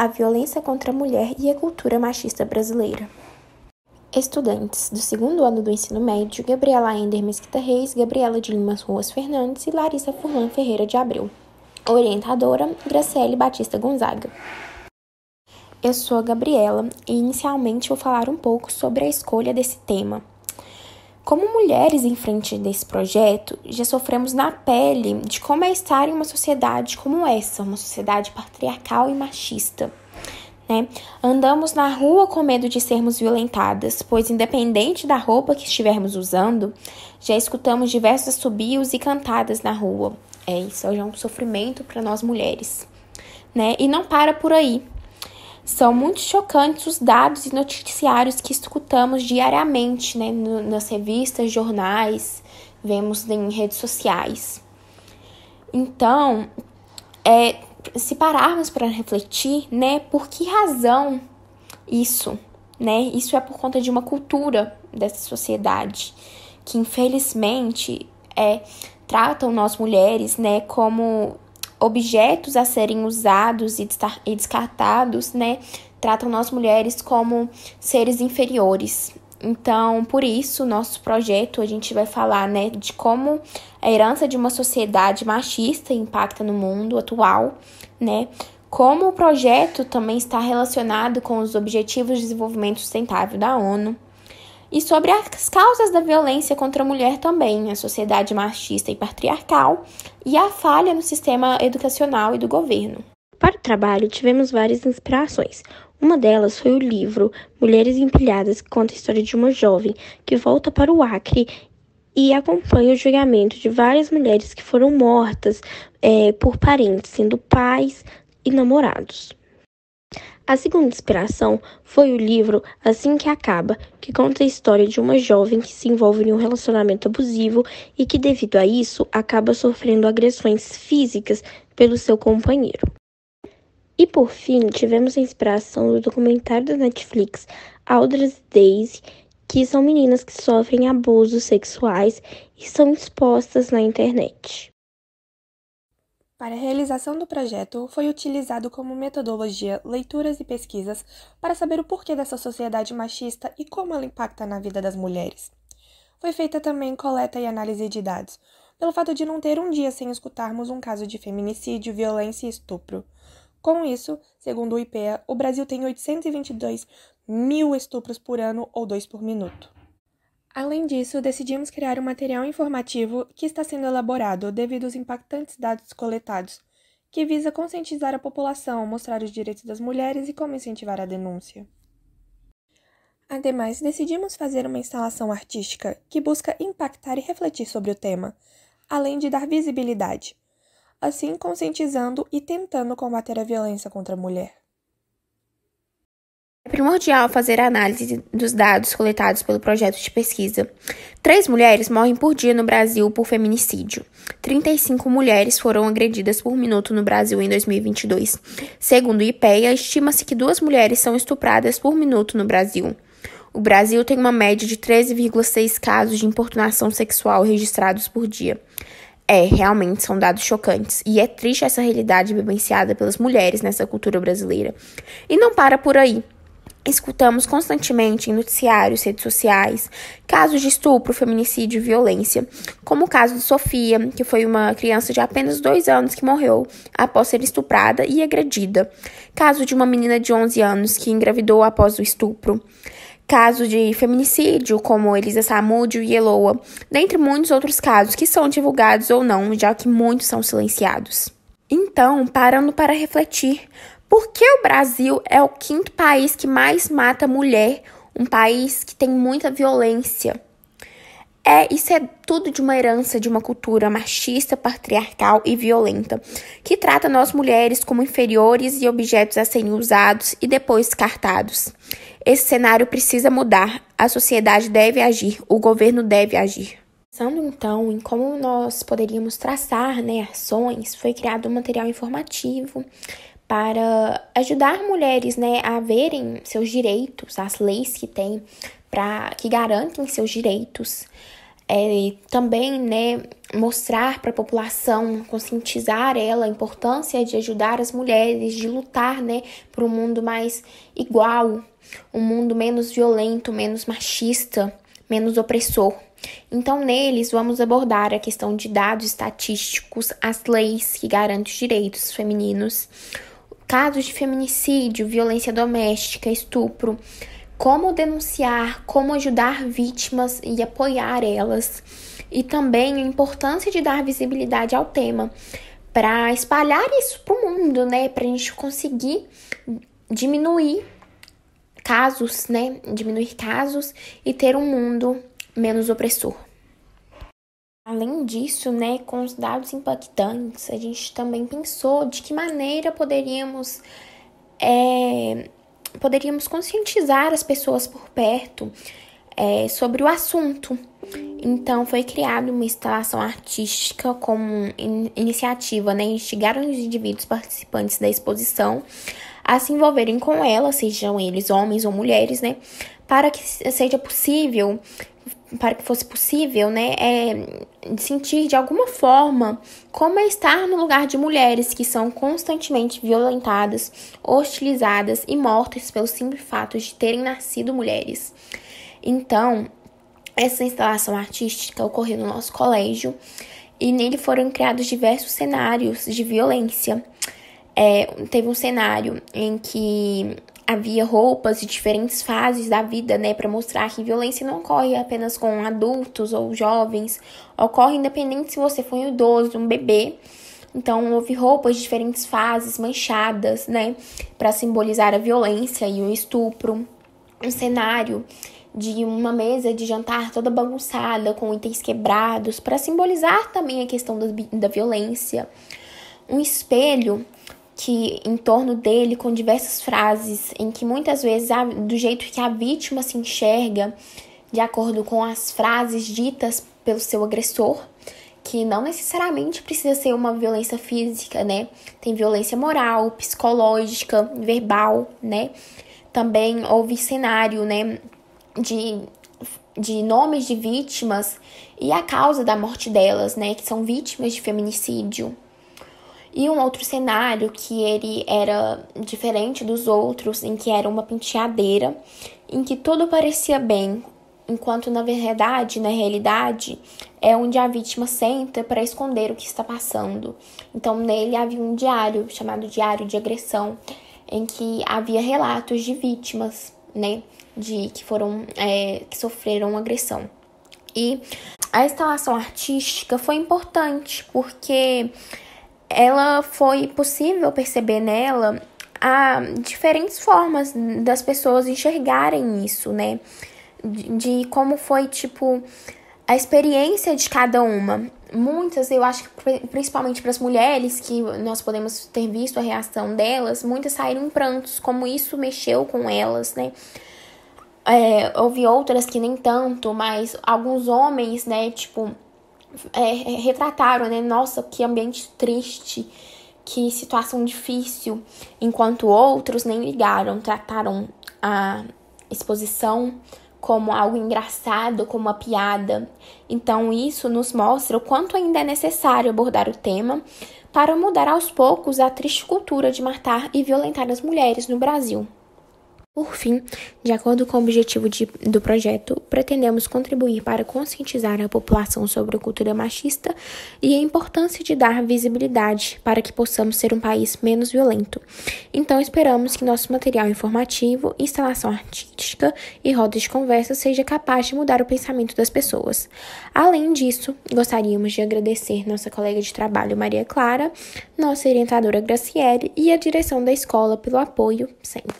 a violência contra a mulher e a cultura machista brasileira. Estudantes do segundo ano do ensino médio, Gabriela Ender Mesquita Reis, Gabriela de Lima Ruas Fernandes e Larissa Furlan Ferreira de Abreu. Orientadora, Graciele Batista Gonzaga. Eu sou a Gabriela e inicialmente vou falar um pouco sobre a escolha desse tema. Como mulheres em frente desse projeto, já sofremos na pele de como é estar em uma sociedade como essa, uma sociedade patriarcal e machista. Andamos na rua com medo de sermos violentadas, pois independente da roupa que estivermos usando, já escutamos diversos assobios e cantadas na rua. Isso é um sofrimento para nós mulheres. E não para por aí. São muito chocantes os dados e noticiários que escutamos diariamente, nas revistas, jornais, vemos em redes sociais. Então, se pararmos para refletir, por que razão isso, Isso é por conta de uma cultura dessa sociedade que, infelizmente, tratam nós mulheres, como objetos a serem usados e descartados, tratam nós mulheres como seres inferiores. Então, por isso, nosso projeto, a gente vai falar, de como a herança de uma sociedade machista impacta no mundo atual, como o projeto também está relacionado com os Objetivos de Desenvolvimento Sustentável da ONU, e sobre as causas da violência contra a mulher também, a sociedade machista e patriarcal e a falha no sistema educacional e do governo. Para o trabalho, tivemos várias inspirações. Uma delas foi o livro Mulheres Empilhadas, que conta a história de uma jovem que volta para o Acre e acompanha o julgamento de várias mulheres que foram mortas por parentes, sendo pais e namorados. A segunda inspiração foi o livro Assim que Acaba, que conta a história de uma jovem que se envolve em um relacionamento abusivo e que, devido a isso, acaba sofrendo agressões físicas pelo seu companheiro. E, por fim, tivemos a inspiração do documentário da Netflix Audrey's Daisy, que são meninas que sofrem abusos sexuais e são expostas na internet. Para a realização do projeto, foi utilizado como metodologia leituras e pesquisas para saber o porquê dessa sociedade machista e como ela impacta na vida das mulheres. Foi feita também coleta e análise de dados, pelo fato de não ter um dia sem escutarmos um caso de feminicídio, violência e estupro. Com isso, segundo o IPEA, o Brasil tem 822 mil estupros por ano ou 2 por minuto. Além disso, decidimos criar um material informativo que está sendo elaborado devido aos impactantes dados coletados, que visa conscientizar a população, mostrar os direitos das mulheres e como incentivar a denúncia. Ademais, decidimos fazer uma instalação artística que busca impactar e refletir sobre o tema, além de dar visibilidade, assim conscientizando e tentando combater a violência contra a mulher. É primordial fazer a análise dos dados coletados pelo projeto de pesquisa. 3 mulheres morrem por dia no Brasil por feminicídio. 35 mulheres foram agredidas por minuto no Brasil em 2022. Segundo o IPEA, estima-se que 2 mulheres são estupradas por minuto no Brasil. O Brasil tem uma média de 13,6 casos de importunação sexual registrados por dia. Realmente são dados chocantes. E é triste essa realidade vivenciada pelas mulheres nessa cultura brasileira. E não para por aí. Escutamos constantemente em noticiários, redes sociais, casos de estupro, feminicídio e violência, como o caso de Sofia, que foi uma criança de apenas 2 anos que morreu após ser estuprada e agredida. Caso de uma menina de 11 anos que engravidou após o estupro. Caso de feminicídio, como Elisa Samúdio e Eloa, dentre muitos outros casos que são divulgados ou não, já que muitos são silenciados. Então, parando para refletir, por que o Brasil é o 5º país que mais mata mulher, um país que tem muita violência? Isso é tudo de uma herança de uma cultura machista, patriarcal e violenta, que trata nós mulheres como inferiores e objetos a serem usados e depois descartados. Esse cenário precisa mudar, a sociedade deve agir, o governo deve agir. Pensando então em como nós poderíamos traçar ações, foi criado um material informativo para ajudar mulheres a verem seus direitos, as leis que tem, que garantem seus direitos, também, né, mostrar para a população, conscientizar ela a importância de ajudar as mulheres, de lutar, né, por um mundo mais igual, um mundo menos violento, menos machista, menos opressor. Então, neles, vamos abordar a questão de dados estatísticos, as leis que garantem os direitos femininos, casos de feminicídio, violência doméstica, estupro, como denunciar, como ajudar vítimas e apoiar elas. E também a importância de dar visibilidade ao tema, para espalhar isso para o mundo, né? Para a gente conseguir diminuir casos, né? Diminuir casos e ter um mundo menos opressor. Além disso, né, com os dados impactantes, a gente também pensou de que maneira poderíamos conscientizar as pessoas por perto sobre o assunto. Então, foi criada uma instalação artística como iniciativa, né, instigar os indivíduos participantes da exposição a se envolverem com ela, sejam eles homens ou mulheres, né, para que fosse possível, né, sentir de alguma forma como é estar no lugar de mulheres que são constantemente violentadas, hostilizadas e mortas pelo simples fato de terem nascido mulheres. Então, essa instalação artística ocorreu no nosso colégio e nele foram criados diversos cenários de violência. Teve um cenário em que havia roupas de diferentes fases da vida, né, para mostrar que violência não ocorre apenas com adultos ou jovens, ocorre independente se você for um idoso, um bebê. Então, houve roupas de diferentes fases, manchadas, né, para simbolizar a violência e o estupro. Um cenário de uma mesa de jantar toda bagunçada, com itens quebrados, para simbolizar também a questão da violência. Um espelho que em torno dele com diversas frases, em que muitas vezes, do jeito que a vítima se enxerga, de acordo com as frases ditas pelo seu agressor, que não necessariamente precisa ser uma violência física, né? Tem violência moral, psicológica, verbal, né? Também houve cenário, né, de nomes de vítimas e a causa da morte delas, né, que são vítimas de feminicídio. E um outro cenário que ele era diferente dos outros, em que era uma penteadeira, em que tudo parecia bem, enquanto na realidade, é onde a vítima senta para esconder o que está passando. Então, nele havia um diário, chamado Diário de Agressão, em que havia relatos de vítimas, né, que sofreram agressão. E a instalação artística foi importante, porque foi possível perceber nela diferentes formas das pessoas enxergarem isso, né? De como foi, a experiência de cada uma. Muitas, eu acho que principalmente para as mulheres, que nós podemos ter visto a reação delas, muitas saíram em prantos, como isso mexeu com elas, né? Houve outras que nem tanto, mas alguns homens, né, retrataram, né, nossa, que ambiente triste, que situação difícil, enquanto outros nem ligaram, trataram a exposição como algo engraçado, como uma piada. Então, isso nos mostra o quanto ainda é necessário abordar o tema para mudar aos poucos a triste cultura de matar e violentar as mulheres no Brasil. Por fim, de acordo com o objetivo do projeto, pretendemos contribuir para conscientizar a população sobre a cultura machista e a importância de dar visibilidade para que possamos ser um país menos violento. Então, esperamos que nosso material informativo, instalação artística e rodas de conversa seja capaz de mudar o pensamento das pessoas. Além disso, gostaríamos de agradecer nossa colega de trabalho, Maria Clara, nossa orientadora Graciele e a direção da escola pelo apoio sempre.